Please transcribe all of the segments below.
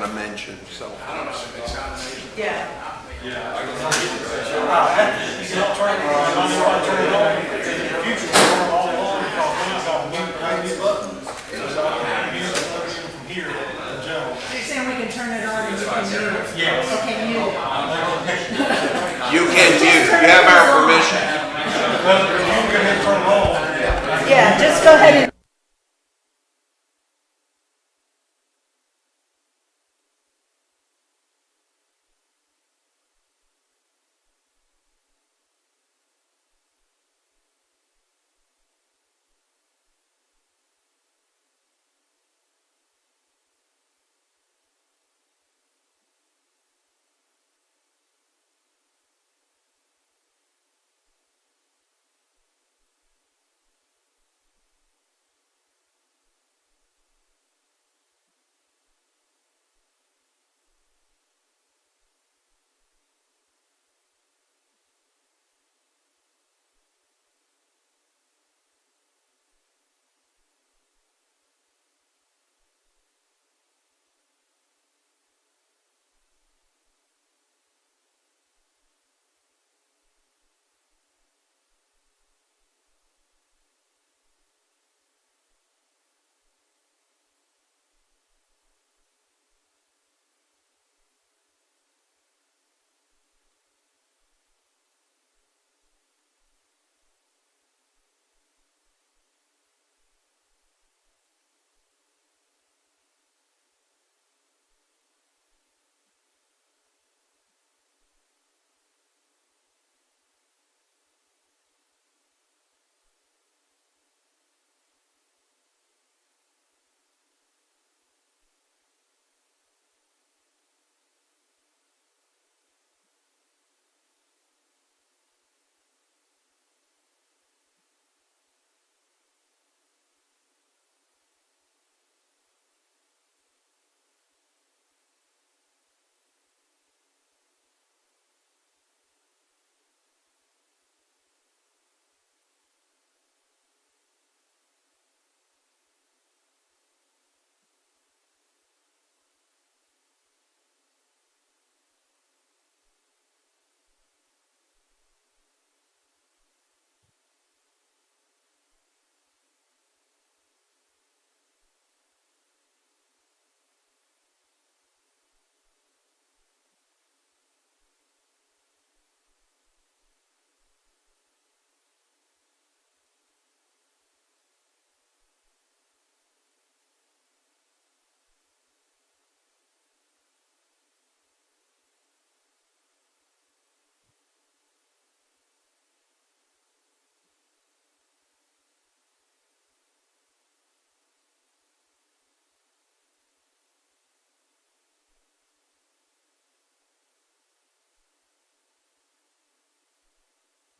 want to mention, so. Yeah. You're saying we can turn it on and you can mute it? Yes. Okay, mute it. You can mute, you have our permission. Yeah, just go ahead and.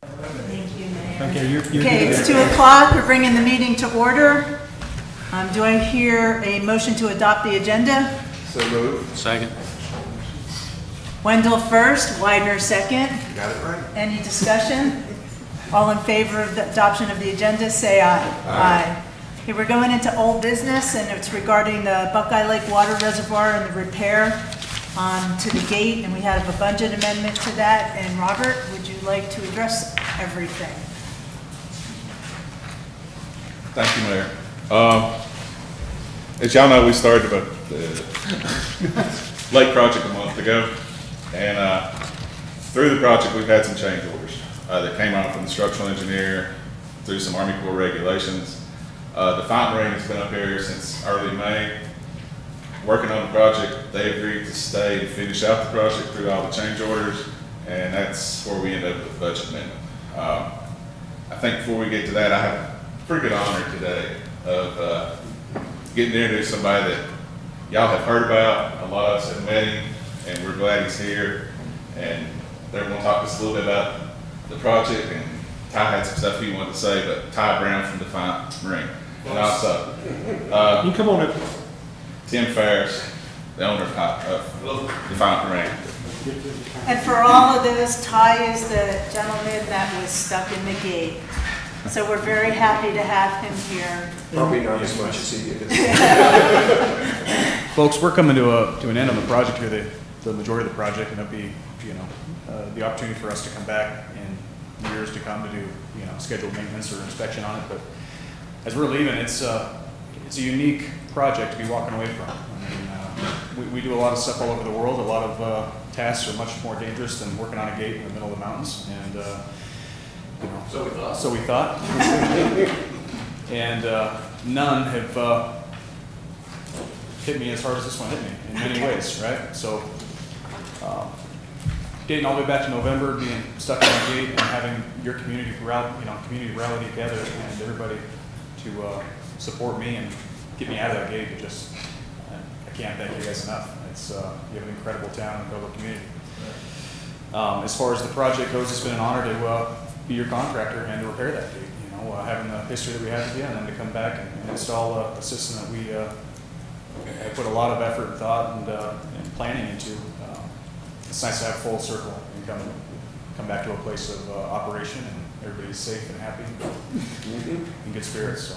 Thank you, Mayor. Okay, you're Okay, good. it's 2 o'clock. We're bringing the meeting to order. Do I hear a motion to adopt the agenda? So moved. Second. Wendell first, Widener second. You got it right. Any discussion? All in favor of the adoption of the agenda, say aye. Aye. Okay, we're going into old business, and it's regarding the Buckeye Lake water reservoir and the repair to the gate, and we have a budget amendment to that. And Robert, would you like to address everything? Thank you, Mayor. As y'all know, we started the lake project a month ago, and through the project, we've had some change orders that came out from the structural engineer through some Army Corps regulations. The fountain ring has been up here since early May. Working on the project, they agreed to stay and finish out the project through all the change orders, and that's where we end up with the budget amendment. I think before we get to that, I have a pretty good honor today of getting to introduce somebody that y'all have heard about. A lot of us have met him, and we're glad he's here. And they're going to talk to us a little bit about the project, and Ty had some stuff he wanted to say, but Ty Brown from the Fountain Ring. And also, You come on up. Tim Ferris, the owner of the Fountain Ring. And for all of this, Ty is the gentleman that was stuck in the gate. So we're very happy to have him here. Probably not as much as he did. Folks, we're coming to an end on the project here, the majority of the project, and it'll be, the opportunity for us to come back in years to come to do, scheduled maintenance or inspection on it. But as we're leaving, it's a unique project to be walking away from. I mean, we do a lot of stuff all over the world. A lot of tasks are much more dangerous than working on a gate in the middle of the mountains. And So we thought. So we thought. And none have hit me as hard as this one hit me in many ways, right? So dating all the way back to November, being stuck on a gate and having your community rally together and everybody to support me and get me out of that gate, I can't thank you guys enough. It's you have an incredible town and incredible community. As far as the project goes, it's been an honor to be your contractor and to repair that gate. Having the history that we have with you, and then to come back and install a system that we have put a lot of effort and thought and planning into. It's nice to have full circle and come back to a place of operation, and everybody's safe and happy and in good spirits. So,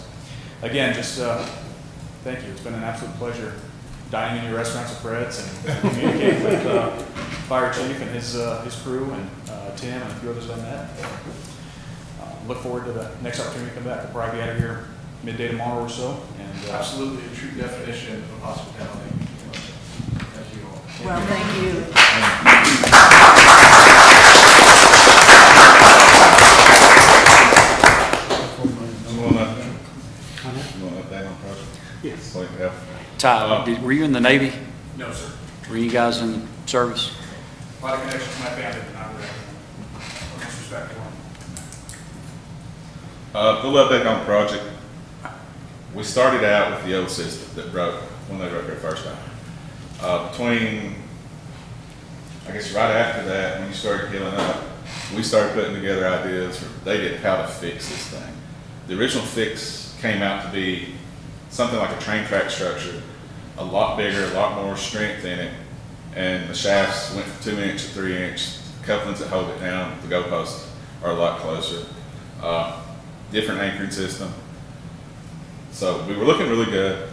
again, just thank you. It's been an absolute pleasure dining in your restaurants with Fred's and communicating with Fire Chief and his crew and Tim and a few others I met. Look forward to the next opportunity to come back. We'll probably be out of here midday tomorrow or so. And Absolutely a true definition of hospitality. Thank you all. Well, thank you. You want to update on the project? yes. Like, yeah. Ty, were you in the Navy? No, sir. Were you guys in the service? A lot of connections to my family, but not really. Most respectful. Little update on the project. We started out with the old system that broke when they broke their first time. Between, I guess right after that, when you started healing up, we started putting together ideas for, they did how to fix this thing. The original fix came out to be something like a train track structure, a lot bigger, a lot more strength in it, and the shafts went from 2 inch to 3 inch. Couplings that hold it down, the goalposts are a lot closer. Different anchoring system. So we were looking really good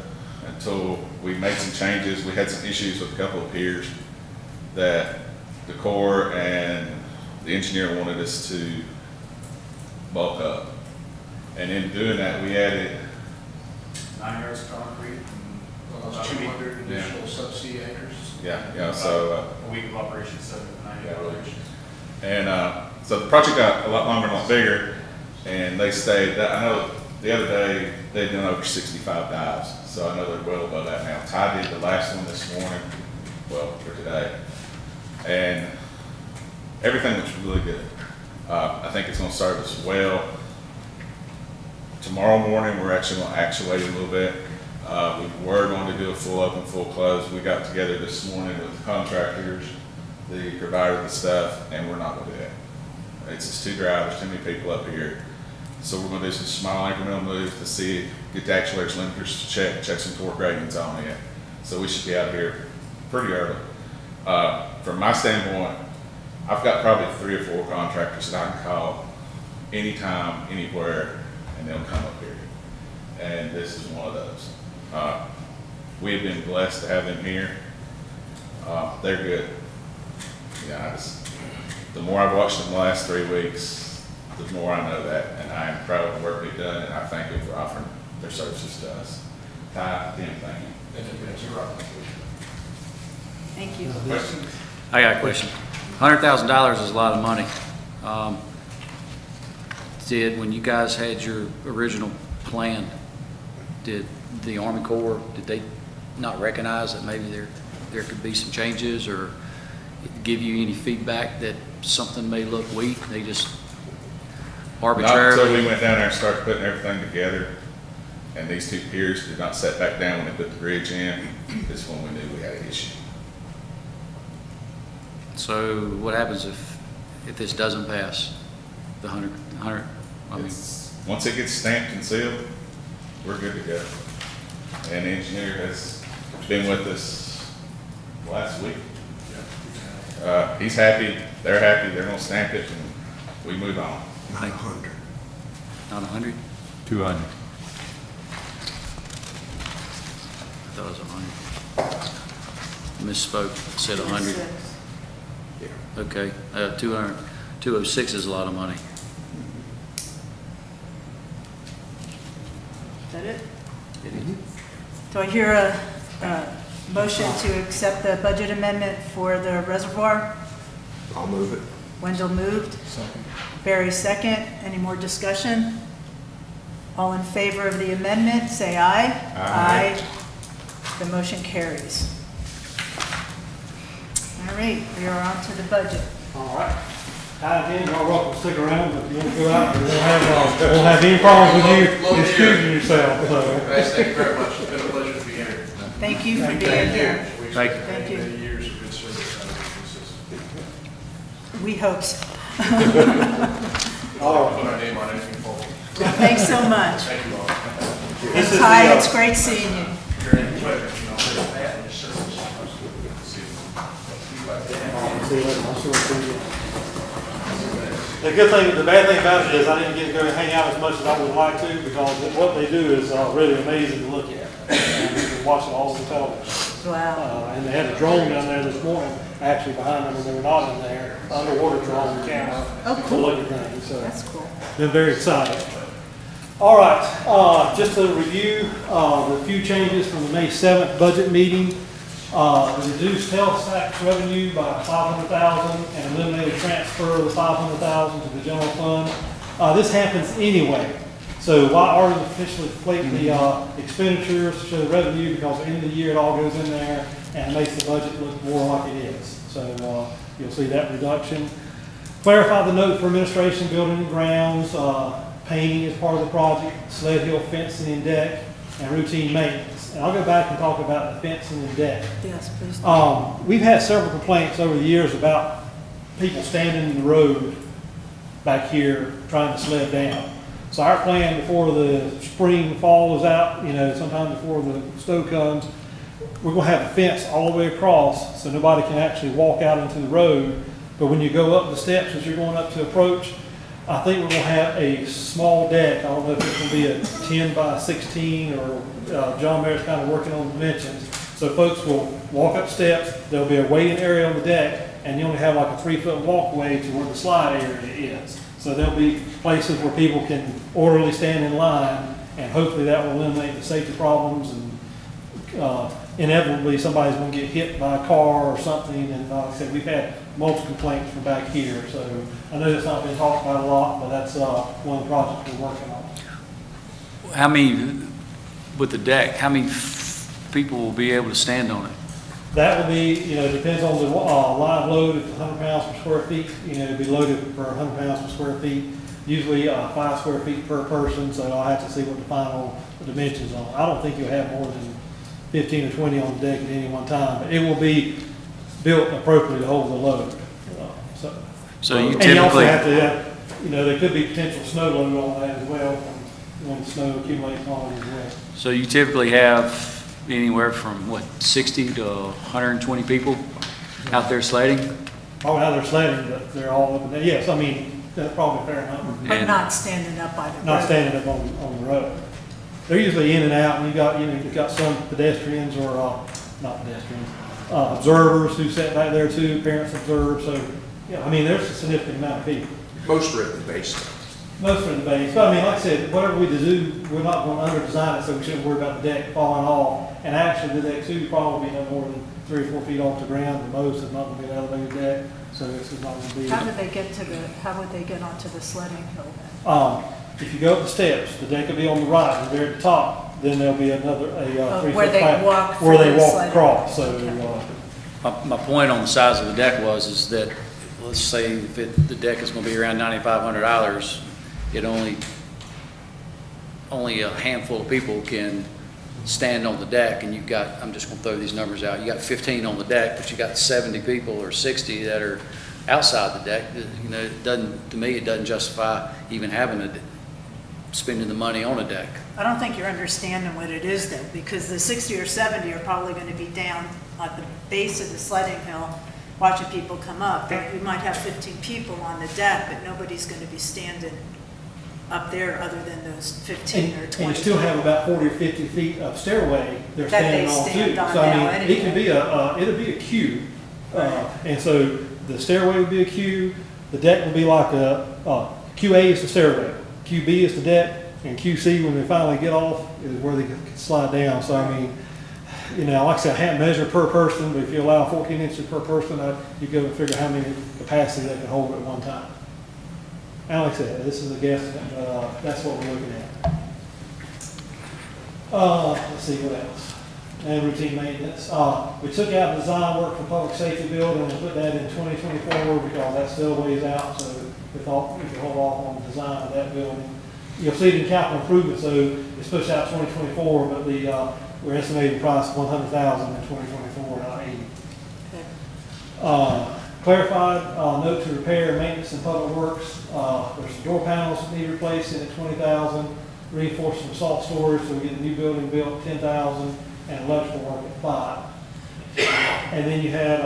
until we made some changes. We had some issues with a couple of piers that the Corps and the engineer wanted us to bulk up. And in doing that, we added 9 yards of concrete. Almost 200 additional subsea anchors. so a week of operations, 7 to 9 Yeah, really. operations. and so the project got a lot longer and a lot bigger, and they stayed. I know the other day they'd done over 65 dives, so I know they're well above that now. Ty did the last one this morning, well, for today, and everything looks really good. I think it's going to serve us well. Tomorrow morning, we're actually going to actuate a little bit. We were going to do a full open, full close. We got together this morning with the contractors, the provider of the stuff, and we're not going to do that. It's just too dry. There's too many people up here. So we're going to do some small incremental moves to see, get the actuators, linkers to check some torque ratings on it. So we should be out here pretty early. From my standpoint, I've got probably 3 or 4 contractors that I can call anytime, anywhere, and they'll come up here. And this is one of those. We have been blessed to have them here. They're good. The more I've watched them the last 3 weeks, the more I know that, and I am proud of the work they've done, and I thank them for offering their services to us. Ty, Tim, thank you. Thank you. Questions? I got a question. $100,000 is a lot of money. When you guys had your original plan, did the Army Corps, did they not recognize that maybe there could be some changes, or give you any feedback that something may look weak? They just Not arbitrarily? until we went down there and started putting everything together, and these 2 piers did not set back down when they put the bridge in. This one we knew we had an issue. So what happens if this doesn't pass, the 100, I mean, Once it gets stamped and sealed, we're good to go. And the engineer has been with us last week. He's happy, they're gonna stamp it, and we move on. 900. Not 100? 200. I thought it was 100. Misspoke, said 100. Okay, 200, 206 is a lot of money. Is that it? Do I hear a motion to accept the budget amendment for the reservoir? I'll move it. Wendell moved. Barry second. Any more discussion? All in favor of the amendment, say aye. Aye. The motion carries. All right, we are on to the budget. All right. Hi again, y'all welcome to stick around, but if you want to go out, we won't have any problems with you excusing yourself, so. Guys, thank you very much. It's been a pleasure to be here. Thank you for being here. We Thank expect you. many, many years of good service out of the system. We hope so. I'll put our name on anything forward. Thanks so much. Thank you all. And Ty, it's great seeing you. Very pleasure. See you later. I'm sure we'll see you. The good thing, the bad thing about it is I didn't get to go and hang out as much as I would like to, because what they do is really amazing to look at. And you can watch it all on television. Wow. And they had a drone down there this morning, actually behind them when they were not in there, underwater drone camera. Oh, To cool. look at things, so. That's cool. Been very excited. All right, just to review the few changes from the May 7th budget meeting. Reduced health tax revenue by $500,000 and eliminated transfer of the $500,000 to the general fund. This happens anyway. So why artificially inflate the expenditures to show the revenue? Because at the end of the year, it all goes in there and makes the budget look more like it is. So you'll see that reduction. Clarify the note for administration, building and grounds, painting is part of the project, sled hill fencing and deck, and routine maintenance. And I'll go back and talk about the fencing and deck. Yes, please. do. We've had several complaints over the years about people standing in the road back here trying to sled down. So our plan before the spring, fall is out, sometime before the snow comes, we're gonna have a fence all the way across so nobody can actually walk out into the road. But when you go up the steps as you're going up to approach, I think we're gonna have a small deck. I don't know if it's gonna be a 10 by 16 or John Mayer's kind of working on the dimensions. So folks will walk up steps, there'll be a waiting area on the deck, and you only have like a 3-foot walkway to where the slide area is. So there'll be places where people can orderly stand in line, and hopefully that will eliminate the safety problems, and inevitably somebody's gonna get hit by a car or something. And like I said, we've had multiple complaints from back here, so I know that's not been talked about a lot, but that's one of the projects we're working on. How many, with the deck, how many people will be able to stand on it? That will be, depends on the live load. If it's 100 pounds per square feet, it'll be loaded for 100 pounds per square feet. Usually 5 square feet per person, so I'll have to see what the final dimensions are. I don't think you'll have more than 15 or 20 on the deck at any one time, but it will be built appropriately to hold the load. So you And you also typically, have to have, there could be potential snow load on that as well, when the snow accumulates on it as well. so you typically have anywhere from, 60 to 120 people out there sledding? Oh, now they're sledding, but they're all up and down. Yes, I mean, that's probably a fair number. But And- not standing up by the road. Not standing up on the road. They're usually in and out, and you've got some pedestrians or, not pedestrians, observers who sit back there too, parents observe, so, there's a significant amount of people. Most are at the base. Most are the base, but like I said, whatever we do, we're not going to under-design it, so we shouldn't worry about the deck falling off. And actually, the deck too, probably no more than 3 or 4 feet off the ground, the most. It's not going to be an elevated deck, so this is not going to be. How would they get onto the sledding hill then? If you go up the steps, the deck will be on the right, and there at the top, then there'll be another, a 3-foot where they platform walk where through they the walk sledding. across, so, Okay. My point on the size of the deck is that, let's say if the deck is gonna be around $9,500, it only a handful of people can stand on the deck, and you've got, I'm just gonna throw these numbers out, you got 15 on the deck, but you got 70 people or 60 that are outside the deck. To me, it doesn't justify even spending the money on a deck. I don't think you're understanding what it is though, because the 60 or 70 are probably going to be down at the base of the sledding hill, watching people come up. But we might have 15 people on the deck, but nobody's going to be standing up there other than those 15 or 20? And you still have about 40 or 50 feet of stairway they're That they standing on too. stand on So I now mean, it can anyway. be it'll be a queue. And so the stairway would be a queue, the deck would be like QA is the stairway, QB is the deck, and QC, when they finally get off, is where they can slide down. So I mean, you know, like I said, I haven't measured per person, but if you allow 14 inches per person, you go and figure how many capacity they can hold at one time. And like I said, this is a guess, that's what we're looking at. Let's see what else. And routine maintenance. We took out design work for public safety building and put that in 2024 because that's still a ways out, so we thought we could hold off on the design of that building. You'll see it in capital improvement, so it's pushed out 2024, but we're estimating the price $100,000 in 2024, not 80. Okay. Clarified, note to repair, maintenance, and public works. There's some door panels that need replacing at $20,000. Reinforce some salt storage, so we get a new building built, $10,000, and electrical work at $5,000. And then you had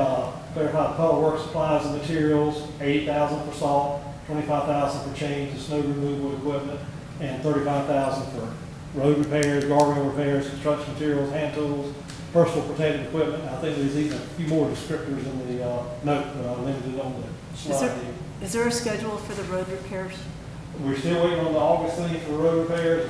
clarified public works supplies and materials, $80,000 for salt, $25,000 for chains and snow removal equipment, and $35,000 for road repairs, guardrail repairs, construction materials, hand tools, personal protective equipment. I think there's even a few more descriptors in the note, but I limited on the slide. Is there a schedule for the road repairs? We're still waiting on the August thing for the road repairs,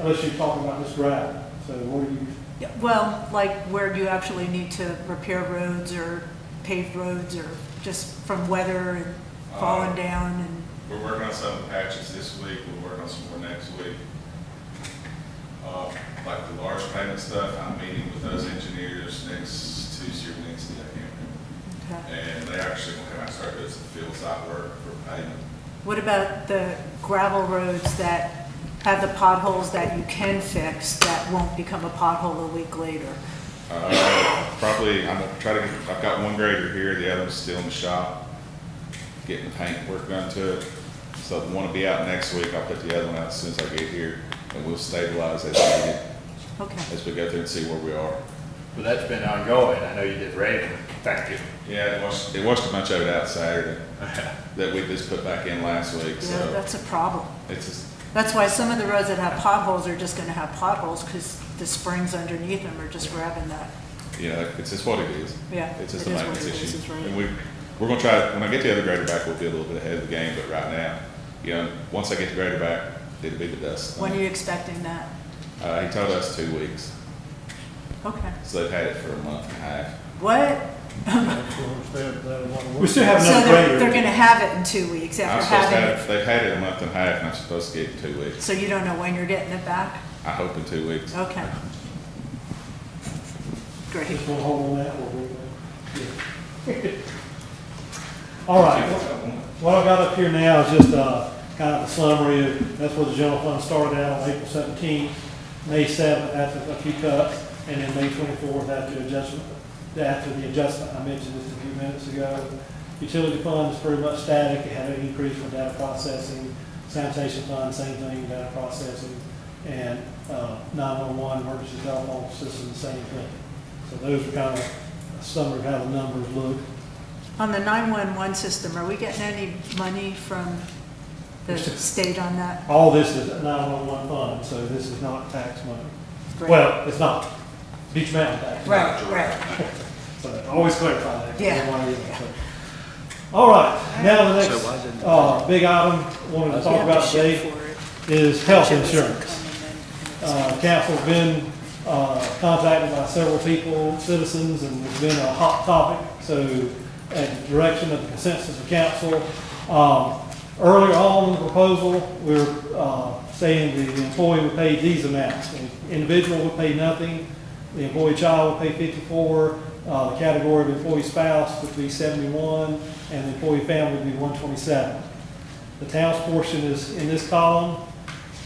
unless you're talking about this gravel. So what do you? Yeah, well, like where you actually need to repair roads or paved roads or just from weather and falling down and. We're working on some patches this week, we'll work on some more next week. Like the large payment stuff, I'm meeting with those engineers next Tuesday or Wednesday, I can't remember. Okay. And they actually will come out and start doing some field site work for payment. What about the gravel roads that have the potholes that you can fix that won't become a pothole a week later? Probably, I'm gonna try to I've got one grader here, the other one's still in the shop, getting the paint work done to it. So the one will be out next week, I'll put the other one out as soon as I get here, and we'll stabilize as needed Okay. as we go through and see where we are. Well, that's been ongoing. I know you did rain. Thank you. Yeah, it washed a bunch of it out Saturday that we just put back in last week, Yeah, so that's a problem. it's just, That's why some of the roads that have potholes are just gonna have potholes because the springs underneath them are just grabbing that. you know, it's just what it is. Yeah, It's just it a is what maintenance it is, issue. it's right. And we're gonna try, when I get the other grader back, we'll be a little bit ahead of the game, but right now, you know, once I get the grader back, it'll be the dust. When are you expecting that? He told us 2 weeks, Okay. so they've had it for a month and a half. What? We still have So another they're grader. gonna have it in 2 weeks I'm after supposed to having have, it. they've had it a month and a half, and I'm supposed to get it in 2 weeks. So you don't know when you're getting it back? I hope in 2 weeks. Okay. Great. Just gonna hold on that one. Yeah. All right, what I've got up here now is just kind of a summary of, that's where the general fund started out on April 17th, May 7th after a few cuts, and then May 24th after the adjustment I mentioned just a few minutes ago. Utility fund is pretty much static. It had an increase for data processing. Sanitation fund, same thing, data processing. And 911 emergency telephone system, the same thing. So those are kind of a summary of how the numbers look. On the 911 system, are we getting any money from the state on that? All this is 911 fund, so this is not tax money. Great. Well, it's not Beach Mountain tax. Right, right. So always clarify that. Yeah. Everybody is, so. All right, now the So why didn't- next big item I wanted to talk about today is health insurance. Council's been contacted by several people, citizens, and it's been a hot topic. So at the direction of the consensus of council, earlier on in the proposal, we were saying the employee would pay these amounts. The individual would pay nothing, the employee child would pay 54, the category of employee spouse would be 71, and the employee family would be 127. The town's portion is in this column,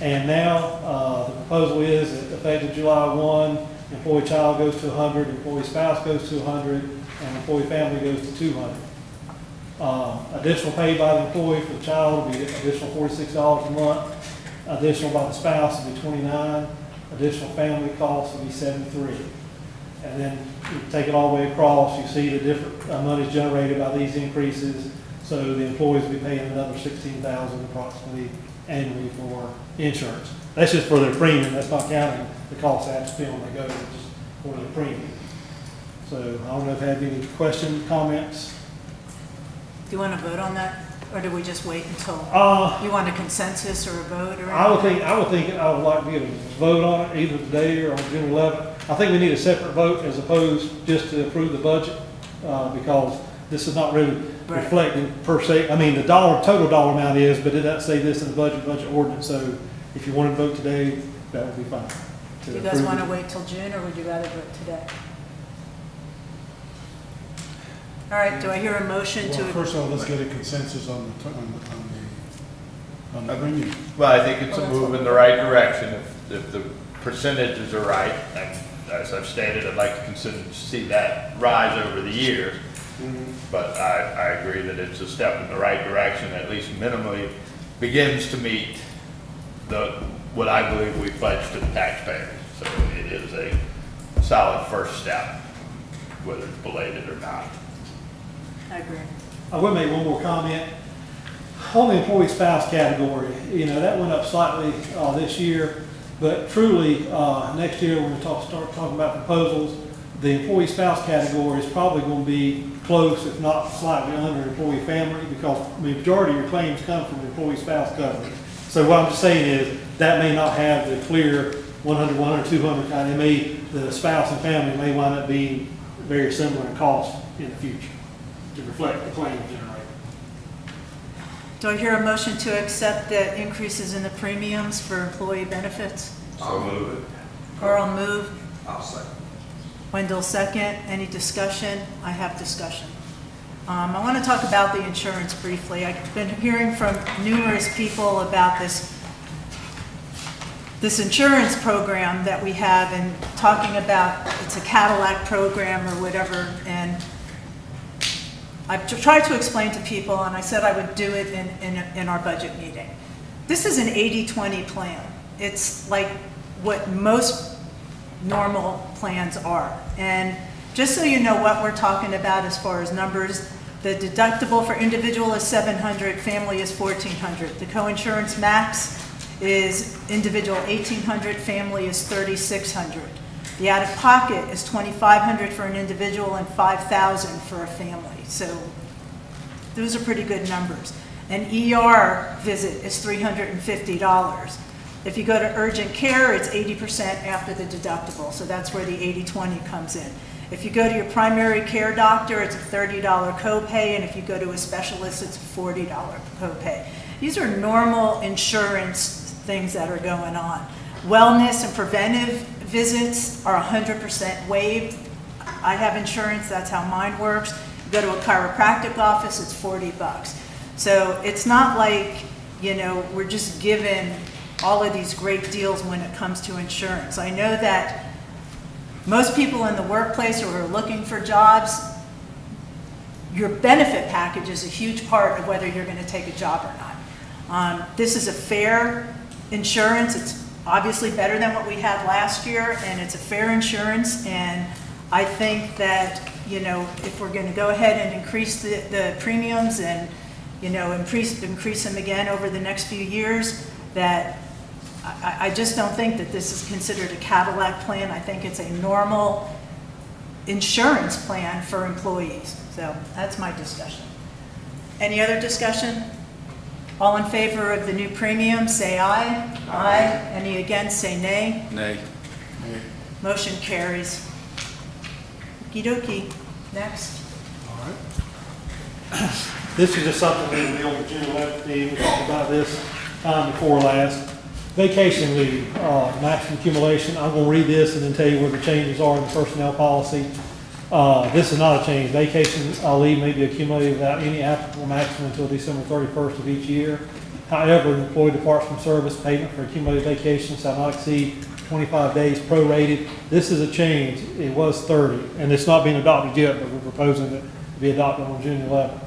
and now the proposal is that effective July 1, employee child goes to 100, employee spouse goes to 100, and employee family goes to 200. Additional paid by the employee for the child will be additional $46 a month. Additional by the spouse will be $29. Additional family costs will be $73. And then you take it all the way across, you see the different monies generated by these increases. So the employees will be paying another $16,000 approximately annually for insurance. That's just for their premium, that's not counting the cost they have to spend when they go, it's just for their premium. So I don't know if you have any questions, comments? Do you want to vote on that, or do we just wait until, you want a consensus or a vote or? I would think I would like to get a vote on it either today or on June 11th. I think we need a separate vote as opposed just to approve the budget, because this is not really Right. reflecting per se. I mean, the total dollar amount is, but it doesn't say this in the budget ordinance. So if you want to vote today, that would be fine. Do you guys want to wait till June, or would you rather vote today? All right, do I hear a motion to? Well, first of all, let's get a consensus on the premium. Well, I think it's a move in the right direction if the percentages are right. And as I've stated, I'd like to consider to see that rise over the years. But I agree that it's a step in the right direction, at least minimally begins to meet what I believe we pledged to the taxpayers. So it is a solid first step, whether it's belated or not. I agree. I will make one more comment. On the employee spouse category, that went up slightly this year, but truly, next year when we start talking about proposals, the employee spouse category is probably going to be close, if not slightly under employee family, because the majority of your claims come from employee spouse coverage. So what I'm just saying is, that may not have the clear 100, 100, 200 kind. The spouse and family may wind up being very similar in cost in the future to reflect the claim generated. Do I hear a motion to accept the increases in the premiums for employee benefits? I'll move it. Carl move, I'll second. Wendell second. Any discussion? I have discussion. I want to talk about the insurance briefly. I've been hearing from numerous people about this insurance program that we have, and talking about it's a Cadillac program or whatever, and I've tried to explain to people, and I said I would do it in our budget meeting. This is an 80-20 plan. It's like what most normal plans are. And just so you know what we're talking about as far as numbers, the deductible for individual is $700, family is $1,400. The coinsurance max is individual $1,800, family is $3,600. The out-of-pocket is $2,500 for an individual and $5,000 for a family. So those are pretty good numbers. An ER visit is $350. If you go to urgent care, it's 80% after the deductible. So that's where the 80-20 comes in. If you go to your primary care doctor, it's a $30 copay, and if you go to a specialist, it's a $40 copay. These are normal insurance things that are going on. Wellness and preventive visits are 100% waived. I have insurance, that's how mine works. You go to a chiropractic office, it's $40. So it's not like, we're just given all of these great deals when it comes to insurance. I know that most people in the workplace who are looking for jobs, your benefit package is a huge part of whether you're going to take a job or not. This is a fair insurance. It's obviously better than what we had last year, and it's a fair insurance. And I think that, if we're going to go ahead and increase the premiums and, increase them again over the next few years, that I just don't think that this is considered a Cadillac plan. I think it's a normal insurance plan for employees. So that's my discussion. Any other discussion? All in favor of the new premium, say aye. Aye. Any against, say nay. Nay. Motion carries. Okey dokey. Next. All right. This is just something that the old June 11th meeting, we talked about this time before last. Vacation leave, maximum accumulation. I'm going to read this and then tell you where the changes are in the personnel policy. This is not a change. Vacation leave may be accumulated without any applicable maximum until December 31st of each year. However, an employee departs from service, payment for accumulated vacation shall not exceed 25 days prorated. This is a change. It was 30, and it's not being adopted yet, but we're proposing it to be adopted on June 11th.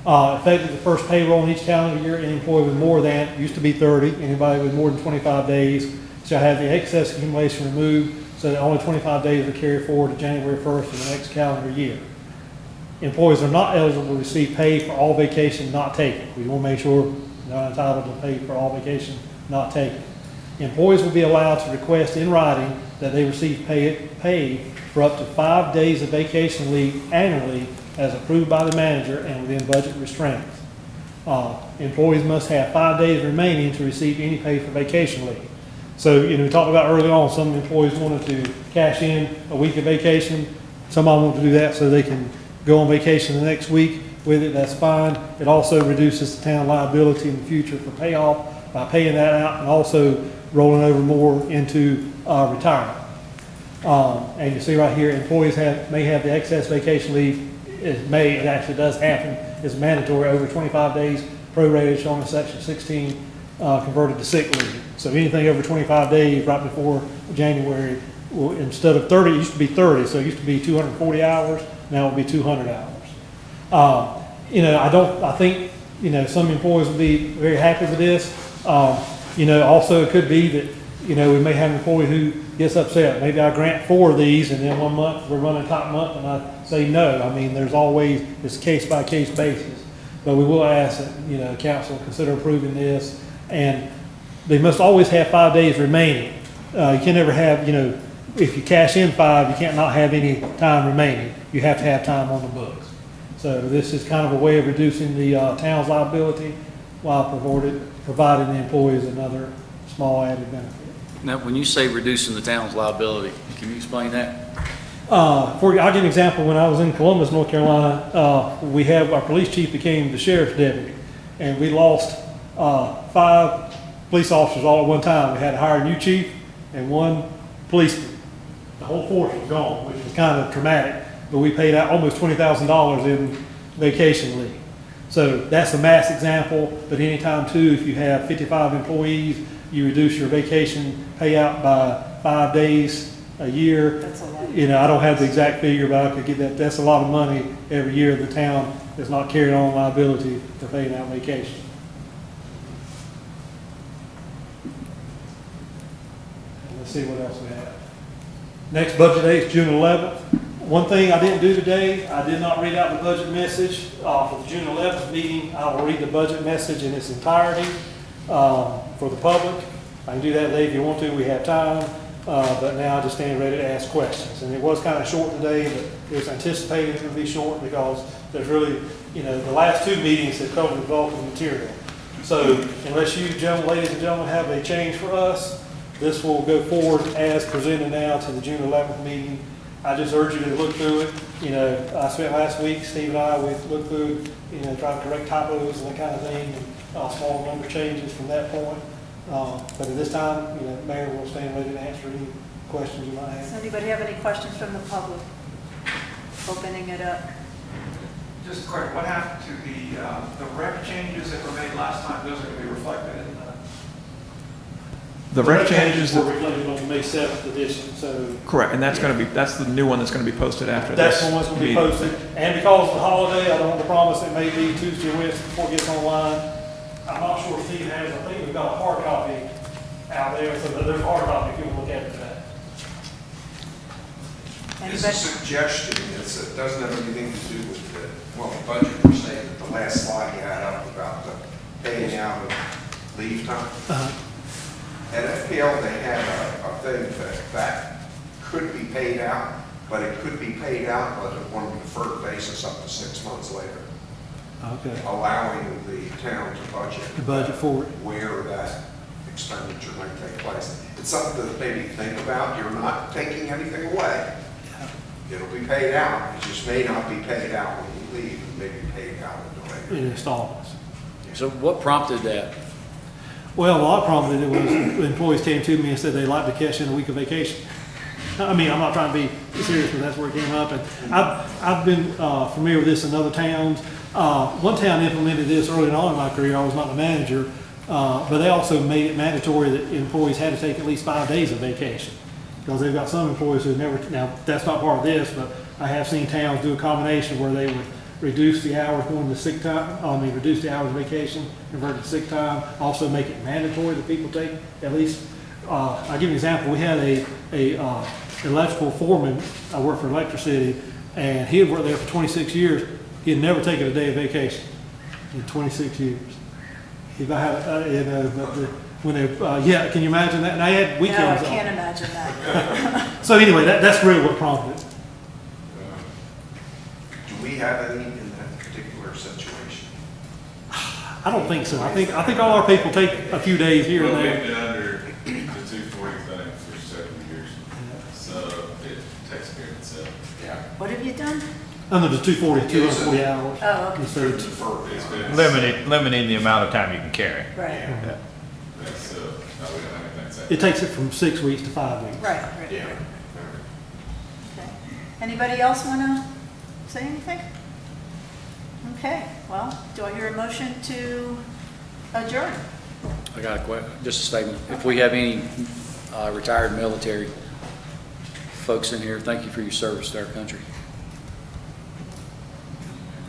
Effective the first payroll in each calendar year, any employee with more than, used to be 30, anybody with more than 25 days shall have the excess accumulation removed so that only 25 days are carried forward to January 1st of the next calendar year. Employees are not eligible to receive pay for all vacation not taken. We want to make sure They're entitled to pay for all vacation not taken. Employees will be allowed to request in writing that they receive pay for up to 5 days of vacation leave annually as approved by the manager and within budget restraints. Employees must have 5 days remaining to receive any pay for vacation leave. So, we talked about early on, some employees wanted to cash in a week of vacation. Some of them want to do that so they can go on vacation the next week with it. That's fine. It also reduces the town liability in the future for payoff by paying that out and also rolling over more into retirement. And you see right here, employees may have the excess vacation leave. It actually does happen. It's mandatory over 25 days, prorated, shown in section 16, converted to sick leave. So anything over 25 days right before January, will, instead of 30, it used to be 30, so it used to be 240 hours, now it'll be 200 hours. I think, some employees will be very happy with this. Also it could be that, we may have an employee who gets upset. Maybe I grant 4 of these and then 1 month, we're running top month and I say no. I mean, there's always this case by case basis. But we will ask that, council consider approving this. And they must always have 5 days remaining. You can never have, if you cash in 5, you can't not have any time remaining. You have to have time on the books. So this is kind of a way of reducing the town's liability while providing the employees another small added benefit. Now, when you say reducing the town's liability, can you explain that? I'll give you an example. When I was in Columbus, North Carolina, our police chief became the sheriff's deputy, and we lost 5 police officers all at one time. We had to hire a new chief and 1 policeman. The whole force was gone, which was kind of traumatic, but we paid out almost $20,000 in vacation leave. So that's a mass example, but anytime too, if you have 55 employees, you reduce your vacation payout by 5 days a year. That's a lot. I don't have the exact figure, but I could get that. That's a lot of money every year the town is not carrying on liability for paying out vacation. And let's see what else we have. Next budget day is June 11th. One thing I didn't do today, I did not read out the budget message. For the June 11th meeting, I will read the budget message in its entirety for the public. I can do that later if you want to, we have time. But now I just stand ready to ask questions. And it was kind of short today, but it was anticipated it would be short because there's really, the last 2 meetings have covered the bulk of the material. So unless you ladies and gentlemen, have a change for us, this will go forward as presented now to the June 11th meeting. I just urge you to look through it. I spent last week, Steve and I, we looked through, trying to correct typos and that kind of thing, and small number changes from that point. But at this time, Mayor will stand ready to answer any questions you might Does have. anybody have any questions from the public? Opening it up. Just quick, what happened to the rec changes that were made last time? Those are going to be reflected in The rec changes, were reflected on the May 7th edition, so. correct, and that's the new one that's going to be posted after That's this. the one's going to be meeting. posted. And because of the holiday, I don't want to promise it may be Tuesday or Wednesday before it gets online. I'm not sure if Steve has, I think we've got a hard copy out there, so there's a hard copy if you want to look at it today. It's a Anybody? suggestion, it doesn't have anything to do with the budget per se, but the last slide you had up about the paying out of leave time. At FPL, they had a thing that could be paid out, but it could be paid out, but on a deferred basis up to 6 months later, Okay. allowing the town to budget. The budget for it. Where that expenditure might take place. It's something to maybe think about. You're not taking anything away. It'll be paid out. It just may not be paid out when you leave. It may be paid out in In later. installments. So what prompted that? Well, a lot prompted it was the employees came to me and said they'd like to cash in a week of vacation. I mean, I'm not trying to be serious, but that's where it came up. And I've been familiar with this in other towns. One town implemented this early on in my career. I was not the manager, but they also made it mandatory that employees had to take at least 5 days of vacation. Because they've got some employees who never, now that's not part of this, but I have seen towns do a combination where they would reduce the hours going to sick time, reduce the hours of vacation, convert it to sick time, also make it mandatory that people take at least, I'll give you an example. We had a electrical foreman, I worked for Electricity, and he had worked there for 26 years. He had never taken a day of vacation in 26 years. if I have, you know, but when they, yeah, can you imagine that? And I had No, I weekends can't on. imagine that. So anyway, that's really what prompted it. Do we have any in that particular situation? I don't think so. I think all our people take a few days here and Well, we've there. been under the 240 thing for several years, so it takes care of itself. Yeah. What have you done? Under the 240 hours. Oh, okay. Instead of- Defer. It's been. Limiting the amount of time you can carry. Right, Yeah. That's, no, we don't have anything set. It takes it from 6 weeks to 5 weeks. right, right. Yeah. right. Okay. Anybody else want to say anything? Okay, well, do I hear a motion to adjourn? I got just a statement. If we have any retired military folks in here, thank you for your service to our country.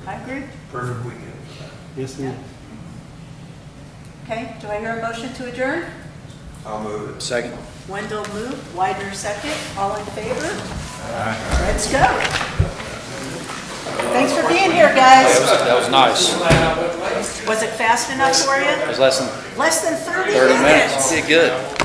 I agree. Perfect weekend for that. Yes, it is. Okay, do I hear a motion to adjourn? I'll move it. Second. Wendell moved, Widener second, all in favor? Let's go. Thanks for being here, guys. That was nice. Was it fast enough for you? It was less than Less than 30 30 minutes. minutes. Did good.